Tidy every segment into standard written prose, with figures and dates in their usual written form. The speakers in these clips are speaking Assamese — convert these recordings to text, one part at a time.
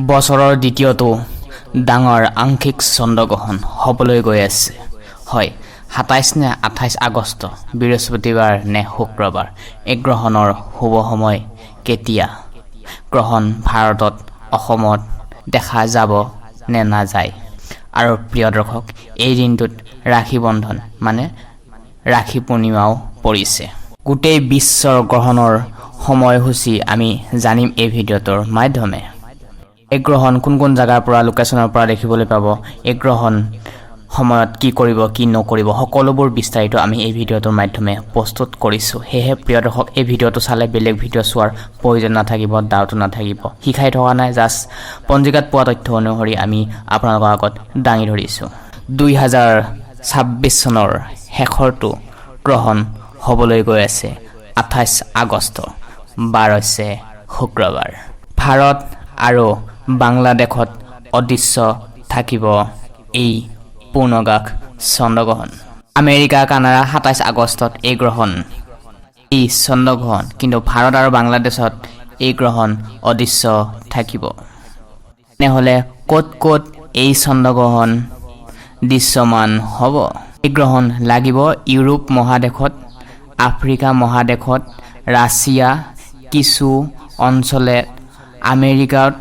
বছৰৰ দ্বিতীয়টো ডাঙৰ আংশিক চন্দ্ৰগ্ৰহণ হ'বলৈ গৈ আছে। হয়, ২৭ নে ২৮ আগষ্ট, বৃহস্পতিবাৰ নে শুক্ৰবাৰ। এই গ্ৰহণৰ শুভ সময় কেতিয়া? গ্ৰহণ ভাৰতত, অসমত দেখা যাব নে নাযায়? আৰু প্ৰিয় দৰ্শক, এই দিনটোত ৰাখী বন্ধন মানে ৰাখী পূৰ্ণিমাও পৰিছে। গোটেই বিশ্বৰ গ্ৰহণৰ সময়সূচী আমি জানিম এই ভিডিঅ'টোৰ মাধ্যমে। এই গ্ৰহণ কোন কোন জাগাৰ পৰা, লোকেশ্যনৰ পৰা দেখিবলৈ পাব, এই গ্ৰহণ সময়ত কি কৰিব কি নকৰিব, সকলোবোৰ বিস্তাৰিত আমি এই ভিডিঅ'টোৰ মাধ্যমে প্ৰস্তুত কৰিছোঁ। সেয়েহে প্ৰিয় দৰ্শক, এই ভিডিঅ'টো চালে বেলেগ ভিডিঅ' চোৱাৰ প্ৰয়োজন নাথাকিব, ডাউটো নাথাকিব। শিকাই থকা নাই, জাষ্ট পঞ্জিকাত পোৱা তথ্য অনুসৰি আমি আপোনালোকৰ আগত দাঙি ধৰিছোঁ। ২০২৬ চনৰ শেষৰটো গ্ৰহণ হ'বলৈ গৈ আছে ২৮ আগষ্ট, বাৰ হৈছে শুক্ৰবাৰ। ভাৰত আৰু বাংলাদেশত অদৃশ্য থাকিব এই পূৰ্ণগ্ৰাস চন্দ্ৰগ্ৰহণ। আমেৰিকা কানাডা ২৭ আগষ্টত এই গ্ৰহণ, এই চন্দ্ৰগ্ৰহণ, কিন্তু ভাৰত আৰু বাংলাদেশত এই গ্ৰহণ অদৃশ্য থাকিব। তেনেহ'লে ক'ত ক'ত এই চন্দ্ৰগ্ৰহণ দৃশ্যমান হ'ব? এই গ্ৰহণ লাগিব ইউৰোপ মহাদেশত, আফ্ৰিকা মহাদেশত, ৰাছিয়া, কিছু অঞ্চলে আমেৰিকাত,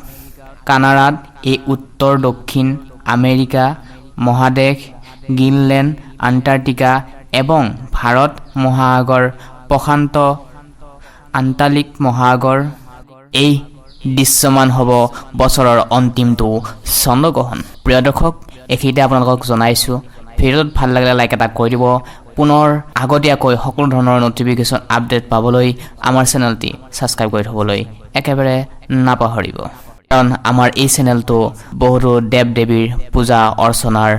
কানাডাত, এই উত্তৰ দক্ষিণ আমেৰিকা মহাদেশ, গ্ৰীণলেণ্ড, আণ্টাৰ্কটিকা এবং ভাৰত মহাসাগৰ, প্ৰশান্ত আঞ্চলিক মহাসাগৰ। এই দৃশ্যমান হ'ব বছৰৰ অন্তিমটো চন্দ্ৰগ্ৰহণ। প্ৰিয় দৰ্শক, এইখিনিতে আপোনালোকক জনাইছোঁ। ভিডিঅ'টোত ভাল লাগিলে লাইক এটা কৰি দিব। পুনৰ আগতীয়াকৈ সকলো ধৰণৰ ন'টিফিকেশ্যন আপডেট পাবলৈ আমাৰ চেনেলটি ছাবস্ক্ৰাইব কৰি থ'বলৈ একেবাৰে নাপাহৰিব। কাৰণ আমাৰ এই চেনেলটো বহুতো দেৱ দেৱীৰ পূজা অৰ্চনাৰ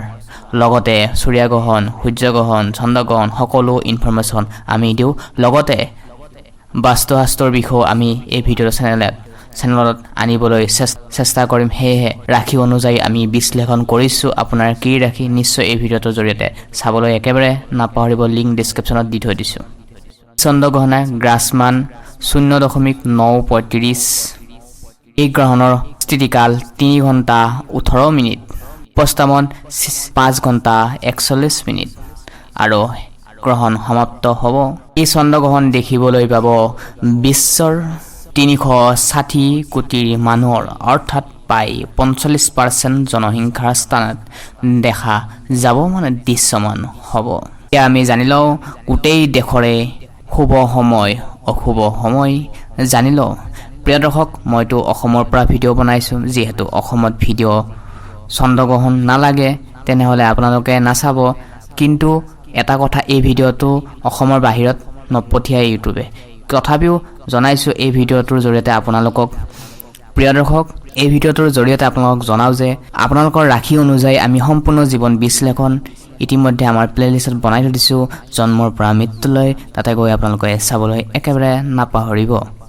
লগতে সূৰ্যগ্ৰহণ, সূৰ্যগ্ৰহণ, চন্দ্ৰগ্ৰহণ সকলো ইনফৰমেশ্যন আমি দিওঁ। লগতে বাস্তুশাস্ত্ৰৰ বিষয়েও আমি এই ভিডিঅ' চেনেলত আনিবলৈ চেষ্টা কৰিম। সেয়েহে ৰাশি অনুযায়ী আমি বিশ্লেষণ কৰিছোঁ। আপোনাৰ কি ৰাশি নিশ্চয় এই ভিডিঅ'টোৰ জৰিয়তে চাবলৈ একেবাৰে নাপাহৰিব। লিংক ডিছক্ৰিপশ্যনত দি থৈ দিছোঁ। চন্দ্ৰগ্ৰহণে গ্ৰাছমান 0.935। এই গ্ৰহণৰ স্থিতিকাল 3 ঘণ্টা 18 মিনিট, উপস্থাপন 5 ঘণ্টা 41 মিনিট আৰু গ্ৰহণ সমাপ্ত হ'ব। এই চন্দ্ৰগ্ৰহণ দেখিবলৈ পাব বিশ্বৰ 360 কোটিৰ মানুহৰ, অৰ্থাৎ প্ৰায় 45% জনসংখ্যাৰ স্থানত দেখা যাব, মানে দৃশ্যমান হ'ব। এতিয়া আমি জানি লওঁ গোটেই দেশৰে শুভ সময় অশুভ সময় জানি লওঁ। প্ৰিয় দৰ্শক, মইতো অসমৰ পৰা ভিডিঅ' বনাইছোঁ। যিহেতু অসমত ভিডিঅ' চন্দ্ৰগ্ৰহণ নালাগে, তেনেহ'লে আপোনালোকে নাচাব। কিন্তু এটা কথা, এই ভিডিঅ'টো অসমৰ বাহিৰত নপঠিয়াই ইউটিউবে। তথাপিও জনাইছোঁ এই ভিডিঅ'টোৰ জৰিয়তে আপোনালোকক। প্ৰিয় দৰ্শক, এই ভিডিঅ'টোৰ জৰিয়তে আপোনালোকক জনাওঁ যে আপোনালোকৰ ৰাশি অনুযায়ী আমি সম্পূৰ্ণ জীৱন বিশ্লেষণ ইতিমধ্যে আমাৰ প্লে'লিষ্টত বনাই থৈ দিছোঁ, জন্মৰ পৰা মৃত্যুলৈ। তাতে গৈ আপোনালোকে চাবলৈ একেবাৰে নাপাহৰিব।